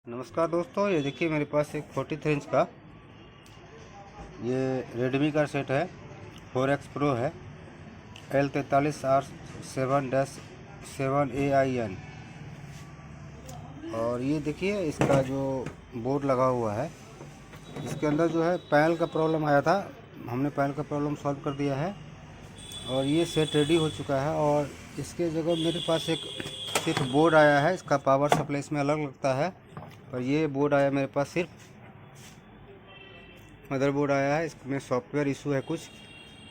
नमस्कार दोस्तों, ये देखिए मेरे पास एक 43 इंच का ये रेडमी का सेट है। 4X प्रो है, L43R7-7AIN। और ये देखिए इसका जो बोर्ड लगा हुआ है, इसके अंदर जो है पैनल का प्रॉब्लम आया था। हमने पैनल का प्रॉब्लम सॉल्व कर दिया है और ये सेट रेडी हो चुका है। और इसके जगह मेरे पास एक सिर्फ बोर्ड आया है। इसका पावर सप्लाई इसमें अलग लगता है, पर ये बोर्ड आया मेरे पास, सिर्फ मदरबोर्ड आया है। इसमें सॉफ्टवेयर इशू है कुछ,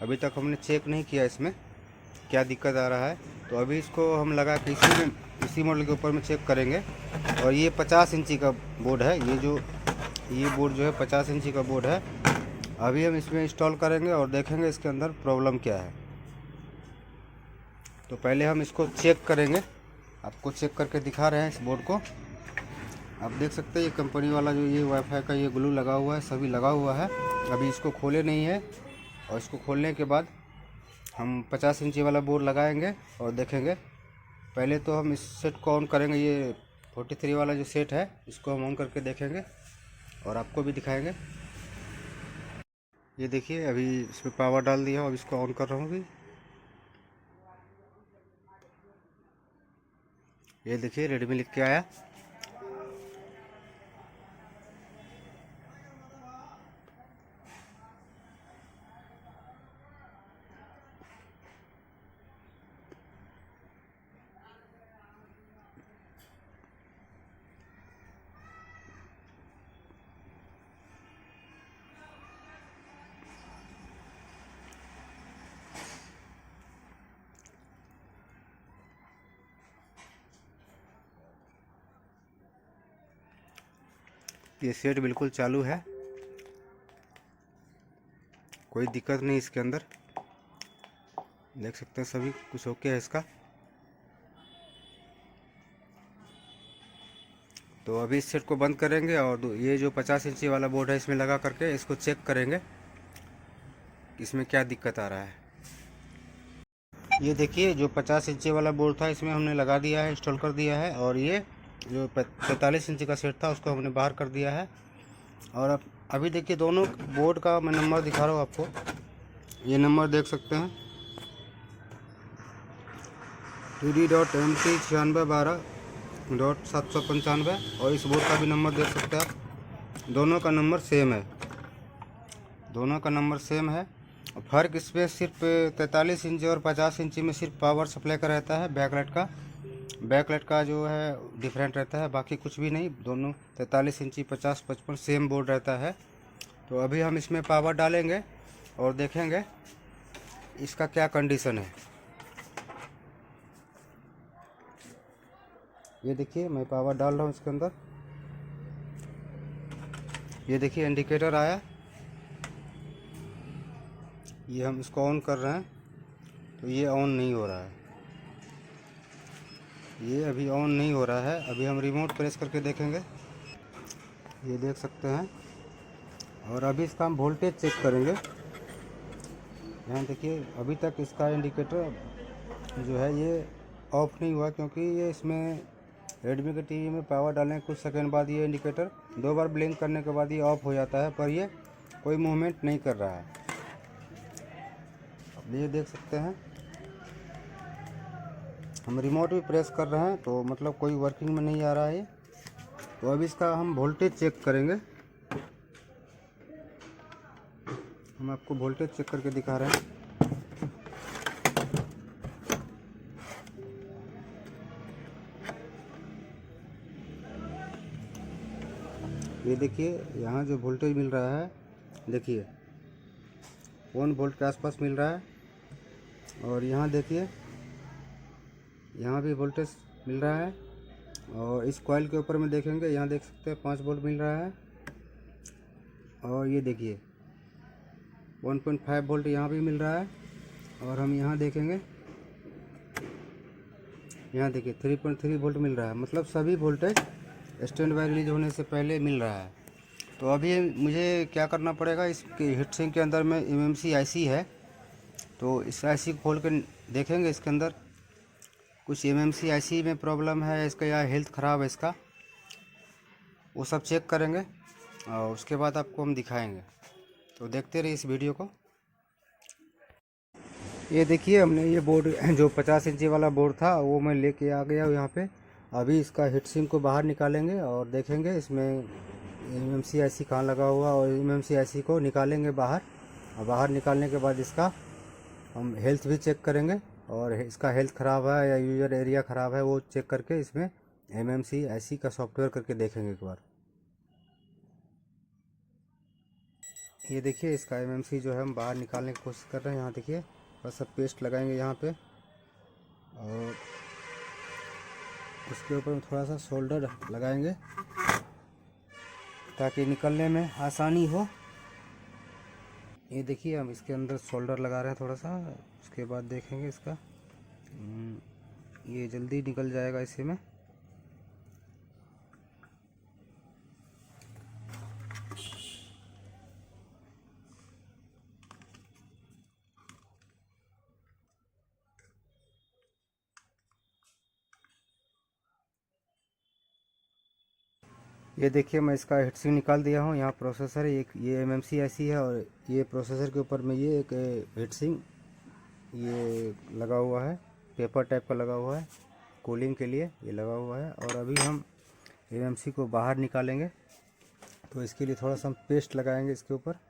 अभी तक हमने चेक नहीं किया इसमें क्या दिक्कत आ रहा है। तो अभी इसको हम लगा के इसी मॉडल के ऊपर में चेक करेंगे। और ये 50 इंची का बोर्ड है। ये बोर्ड जो है 50 इंची का बोर्ड है। अभी हम इसमें इंस्टॉल करेंगे और देखेंगे इसके अंदर प्रॉब्लम क्या है। तो पहले हम इसको चेक करेंगे, आपको चेक करके दिखा रहे हैं इस बोर्ड को। आप देख सकते हैं ये कंपनी वाला जो ये वाईफाई का ये ग्लू लगा हुआ है, सभी लगा हुआ है। अभी इसको खोले नहीं है, और इसको खोलने के बाद हम 50 इंची वाला बोर्ड लगाएंगे और देखेंगे। पहले तो हम इस सेट को ऑन करेंगे। ये 43 वाला जो सेट है इसको हम ऑन करके देखेंगे और आपको भी दिखाएंगे। ये देखिए अभी इसमें पावर डाल दिया और इसको ऑन कर रहा हूँ। अभी ये देखिए रेडमी लिख के आया। ये सेट बिल्कुल चालू है, कोई दिक्कत नहीं इसके अंदर। देख सकते हैं सभी कुछ ओके है इसका। तो अभी इस सेट को बंद करेंगे और ये जो 50 इंची वाला बोर्ड है इसमें लगा करके इसको चेक करेंगे इसमें क्या दिक्कत आ रहा है। ये देखिए जो 50 इंची वाला बोर्ड था इसमें हमने लगा दिया है, इंस्टॉल कर दिया है। और ये जो 45 इंची का सेट था उसको हमने बाहर कर दिया है। और अब अभी देखिए दोनों बोर्ड का मैं नंबर दिखा रहा हूँ आपको। ये नंबर देख सकते हैं TD.MT9612.795। और इस बोर्ड का भी नंबर देख सकते हैं आप। दोनों का नंबर सेम है, दोनों का नंबर सेम है। फ़र्क इसमें सिर्फ 43 इंच और 50 इंची में सिर्फ पावर सप्लाई का रहता है। बैकलाइट का जो है डिफरेंट रहता है, बाकी कुछ भी नहीं। दोनों 43 इंची 50 55 सेम बोर्ड रहता है। तो अभी हम इसमें पावर डालेंगे और देखेंगे इसका क्या कंडीशन है। ये देखिए मैं पावर डाल रहा हूँ इसके अंदर। ये देखिए इंडिकेटर आया, ये हम इसको ऑन कर रहे हैं तो ये ऑन नहीं हो रहा है। ये अभी ऑन नहीं हो रहा है। अभी हम रिमोट प्रेस करके देखेंगे, ये देख सकते हैं। और अभी इसका हम वोल्टेज चेक करेंगे। यहाँ देखिए अभी तक इसका इंडिकेटर जो है ये ऑफ नहीं हुआ, क्योंकि ये इसमें रेडमी के टीवी में पावर डालने कुछ सेकंड बाद ये इंडिकेटर 2 बार ब्लिंक करने के बाद ये ऑफ हो जाता है, पर ये कोई मूवमेंट नहीं कर रहा है। अब ये देख सकते हैं हम रिमोट भी प्रेस कर रहे हैं तो मतलब कोई वर्किंग में नहीं आ रहा है। तो अब इसका हम वोल्टेज चेक करेंगे। हम आपको वोल्टेज चेक करके दिखा रहे हैं। ये देखिए यहाँ जो वोल्टेज मिल रहा है, देखिए 1 वोल्ट के आसपास मिल रहा है। और यहाँ देखिए यहाँ भी वोल्टेज मिल रहा है। और इस कॉइल के ऊपर में देखेंगे, यहाँ देख सकते हैं 5 वोल्ट मिल रहा है। और ये देखिए 1.5 वोल्ट यहाँ भी मिल रहा है। और हम यहाँ देखेंगे, यहाँ देखिए 3.3 वोल्ट मिल रहा है। मतलब सभी वोल्टेज स्टैंड बाय रिलीज होने से पहले मिल रहा है। तो अभी मुझे क्या करना पड़ेगा, इसके हीट सिंक के अंदर में MMC IC है, तो इस IC को खोल कर देखेंगे। इसके अंदर कुछ MMC IC में प्रॉब्लम है इसका, या हेल्थ ख़राब है इसका, वो सब चेक करेंगे और उसके बाद आपको हम दिखाएंगे। तो देखते रहिए इस वीडियो को। ये देखिए, हमने ये बोर्ड जो 50 इंची वाला बोर्ड था वो मैं लेके आ गया यहाँ पे। अभी इसका हीटसिंक को बाहर निकालेंगे और देखेंगे इसमें एमएमसी आईसी कहाँ लगा हुआ, और एमएमसी आईसी को निकालेंगे बाहर। और बाहर निकालने के बाद इसका हम हेल्थ भी चेक करेंगे, और इसका हेल्थ ख़राब है या यूजर एरिया ख़राब है वो चेक करके इसमें एमएमसी आईसी का सॉफ्टवेयर करके देखेंगे एक बार। ये देखिए, इसका एमएमसी जो है हम बाहर निकालने की कोशिश कर रहे हैं। यहाँ देखिए, बस सब पेस्ट लगाएंगे यहाँ पे, और उसके ऊपर थोड़ा सा शोल्डर लगाएंगे ताकि निकलने में आसानी हो। ये देखिए, हम इसके अंदर शोल्डर लगा रहे हैं थोड़ा सा। उसके बाद देखेंगे इसका ये जल्दी निकल जाएगा इसी में। ये देखिए, मैं इसका हीटसिंक निकाल दिया हूँ। यहाँ प्रोसेसर है, एक ये एमएमसी ऐसी है, और ये प्रोसेसर के ऊपर में ये एक हीटसिंक ये लगा हुआ है, पेपर टाइप का लगा हुआ है, कूलिंग के लिए ये लगा हुआ है। और अभी हम एमएमसी को बाहर निकालेंगे, तो इसके लिए थोड़ा सा हम पेस्ट लगाएंगे इसके ऊपर।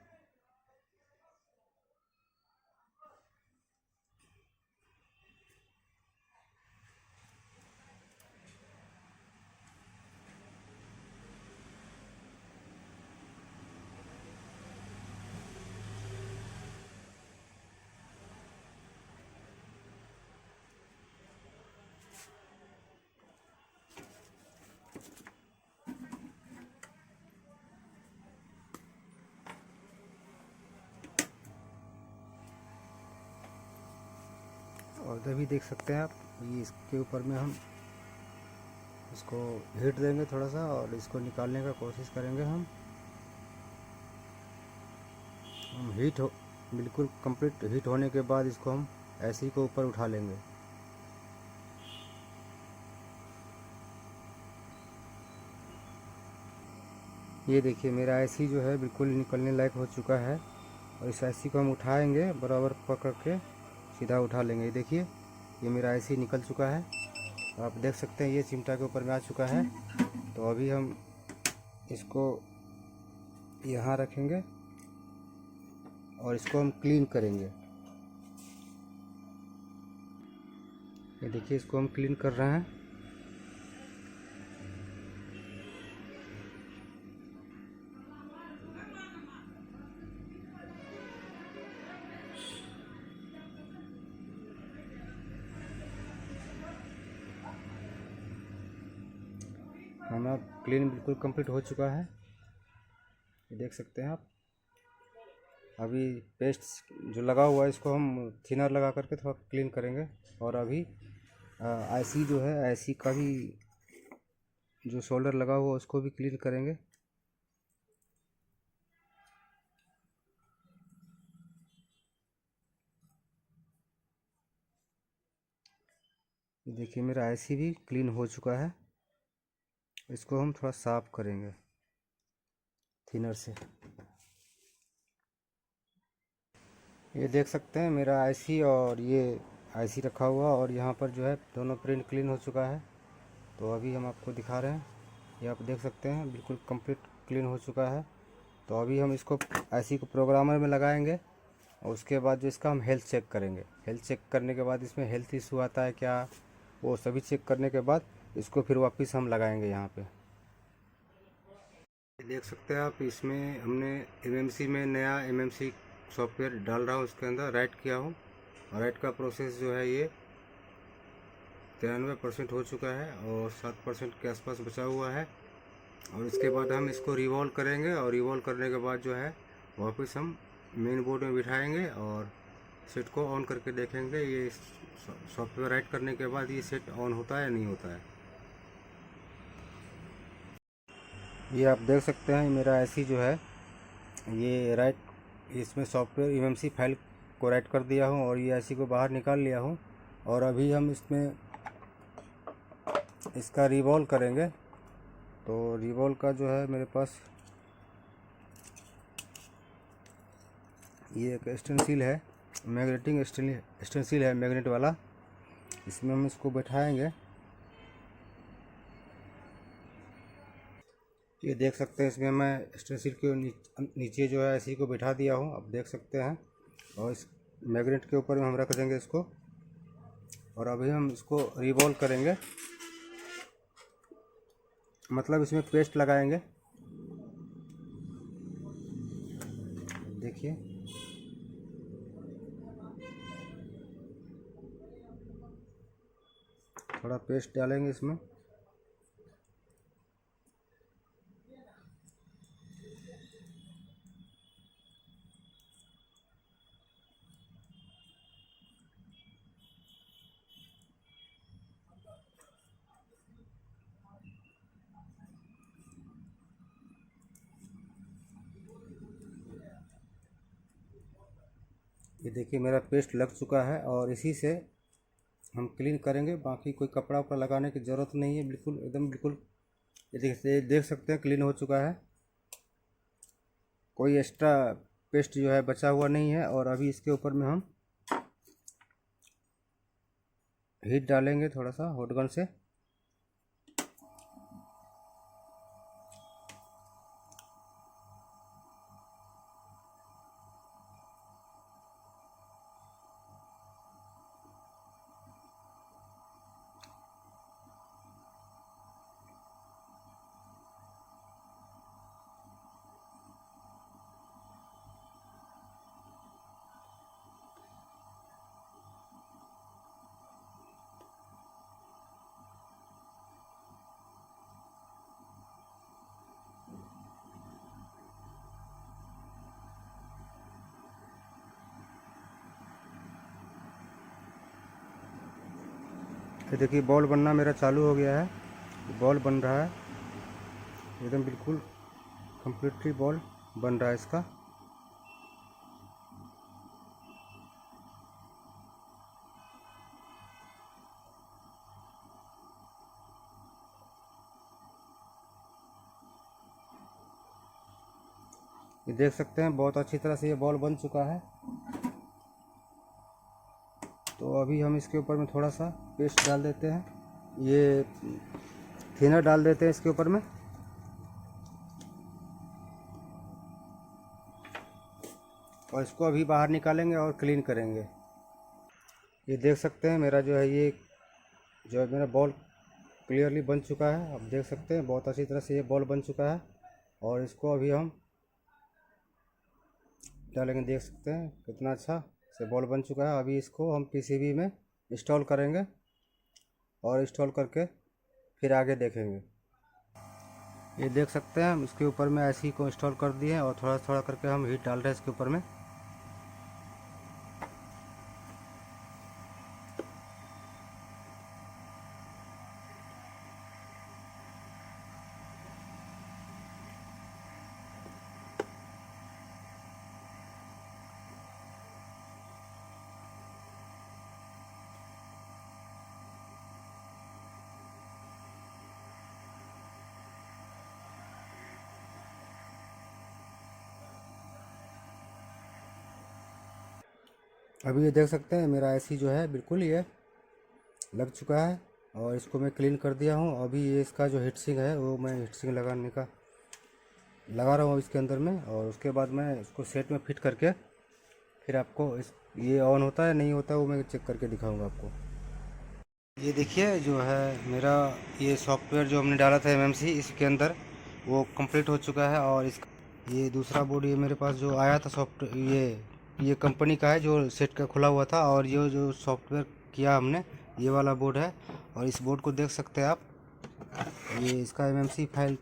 और अभी देख सकते हैं आप, ये इसके ऊपर में हम इसको हीट देंगे थोड़ा सा, और इसको निकालने का कोशिश करेंगे हम हीट हो बिल्कुल कंप्लीट हीट होने के बाद इसको हम ऐसी को ऊपर उठा लेंगे। ये देखिए, मेरा आईसी जो है बिल्कुल निकलने लायक हो चुका है, और इस आईसी को हम उठाएंगे, बराबर पकड़ के सीधा उठा लेंगे। ये देखिए, ये मेरा आईसी निकल चुका है, आप देख सकते हैं ये चिमटा के ऊपर में आ चुका है। तो अभी हम इसको यहाँ रखेंगे और इसको हम क्लीन करेंगे। ये देखिए, इसको हम क्लीन कर रहे हैं। हमारा क्लीन बिल्कुल कंप्लीट हो चुका है, ये देख सकते हैं आप। अभी पेस्ट जो लगा हुआ है इसको हम थिनर लगा करके थोड़ा क्लीन करेंगे, और अभी आईसी जो है आईसी का भी जो शोल्डर लगा हुआ है उसको भी क्लीन करेंगे। देखिए, मेरा आईसी भी क्लीन हो चुका है, इसको हम थोड़ा साफ करेंगे थिनर से। ये देख सकते हैं मेरा आईसी और ये आईसी रखा हुआ, और यहाँ पर जो है दोनों प्रिंट क्लीन हो चुका है। तो अभी हम आपको दिखा रहे हैं, ये आप देख सकते हैं बिल्कुल कंप्लीट क्लीन हो चुका है। तो अभी हम इसको आईसी को प्रोग्रामर में लगाएंगे, और उसके बाद जो इसका हम हेल्थ चेक करेंगे। हेल्थ चेक करने के बाद इसमें हेल्थ इशू आता है क्या, वो सभी चेक करने के बाद इसको फिर वापस हम लगाएंगे यहाँ पे। देख सकते हैं आप, इसमें हमने एमएमसी में नया एमएमसी सॉफ्टवेयर डाल रहा हूँ, उसके अंदर राइट किया हूँ, और राइट का प्रोसेस जो है ये 93% हो चुका है, और 7% के आसपास बचा हुआ है। और इसके बाद हम इसको रिवॉल्व करेंगे, और रिवॉल्व करने के बाद जो है वापस हम मेन बोर्ड में बिठाएंगे और सेट को ऑन करके देखेंगे। ये सॉफ्टवेयर राइट करने के बाद ये सेट ऑन होता है या नहीं होता है। ये आप देख सकते हैं मेरा आईसी जो है ये राइट, इसमें सॉफ्टवेयर एमएमसी फाइल को राइट कर दिया हूँ, और ये आईसी को बाहर निकाल लिया हूँ। और अभी हम इसमें इसका रिवॉल्व करेंगे, तो रिवॉल्व का जो है मेरे पास ये एक स्टेंसिल है, मैग्नेटिंग स्टेंसिल है मैग्नेट वाला। इसमें हम इसको बैठाएंगे। ये देख सकते हैं, इसमें मैं स्टेंसिल के नीचे जो है ऐसे ही को बैठा दिया हूँ, आप देख सकते हैं। और इस मैग्नेट के ऊपर में हम रख देंगे इसको, और अभी हम इसको रिवॉल्व करेंगे, मतलब इसमें पेस्ट लगाएंगे। देखिए थोड़ा पेस्ट डालेंगे इसमें। ये देखिए मेरा पेस्ट लग चुका है, और इसी से हम क्लीन करेंगे। बाकी कोई कपड़ा वपड़ा लगाने की ज़रूरत नहीं है, बिल्कुल एकदम बिल्कुल। ये देख सकते हैं क्लीन हो चुका है, कोई एक्स्ट्रा पेस्ट जो है बचा हुआ नहीं है। और अभी इसके ऊपर में हम हीट डालेंगे थोड़ा सा हॉट गन से। ये देखिए बॉल बनना मेरा चालू हो गया है, बॉल बन रहा है एकदम बिल्कुल कम्प्लीटली बॉल बन रहा है इसका। ये देख सकते हैं बहुत अच्छी तरह से ये बॉल बन चुका है। तो अभी हम इसके ऊपर में थोड़ा सा पेस्ट डाल देते हैं, ये थिनर डाल देते हैं इसके ऊपर में। और इसको अभी बाहर निकालेंगे और क्लीन करेंगे। ये देख सकते हैं मेरा जो है ये जो है मेरा बॉल क्लियरली बन चुका है, आप देख सकते हैं बहुत अच्छी तरह से ये बॉल बन चुका है। और इसको अभी हम डालेंगे, देख सकते हैं कितना अच्छा से बॉल बन चुका है। अभी इसको हम पीसीबी में इंस्टॉल करेंगे, और इंस्टॉल करके फिर आगे देखेंगे। ये देख सकते हैं हम इसके ऊपर में ऐसे ही को इंस्टॉल कर दिए हैं, और थोड़ा थोड़ा करके हम हीट डाल रहे हैं इसके ऊपर में। अभी ये देख सकते हैं मेरा ऐसी जो है बिल्कुल ये लग चुका है, और इसको मैं क्लीन कर दिया हूँ। अभी ये इसका जो हीट सिंक है वो मैं हीट सिंक लगाने का लगा रहा हूँ इसके अंदर में, और उसके बाद मैं इसको सेट में फिट करके फिर आपको इस ये ऑन होता है नहीं होता है वो मैं चेक करके दिखाऊंगा आपको। ये देखिए जो है मेरा ये सॉफ्टवेयर जो हमने डाला था एमएमसी इसके अंदर वो कंप्लीट हो चुका है। और इसका ये दूसरा बोर्ड ये मेरे पास जो आया था सॉफ्टवेयर ये कंपनी का है जो सेट का खुला हुआ था, और ये जो सॉफ्टवेयर किया हमने ये वाला बोर्ड है। और इस बोर्ड को देख सकते हैं आप, ये इसका एमएमसी फाइल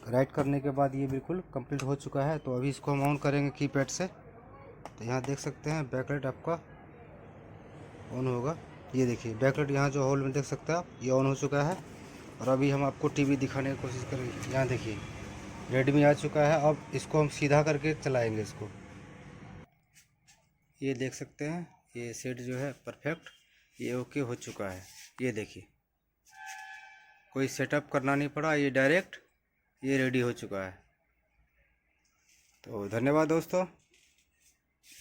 राइट करने के बाद ये बिल्कुल कंप्लीट हो चुका है। तो अभी इसको हम ऑन करेंगे कीपैड से। तो यहाँ देख सकते हैं बैकलाइट आपका ऑन होगा। ये देखिए बैकलाइट यहाँ जो हॉल में देख सकते हैं आप ये ऑन हो चुका है। और अभी हम आपको टीवी दिखाने की कोशिश करेंगे। यहाँ देखिए रेडमी आ चुका है, अब इसको हम सीधा करके चलाएंगे इसको। ये देख सकते हैं ये सेट जो है परफेक्ट ये ओके हो चुका है। ये देखिए कोई सेटअप करना नहीं पड़ा, ये डायरेक्ट ये रेडी हो चुका है। तो धन्यवाद दोस्तों।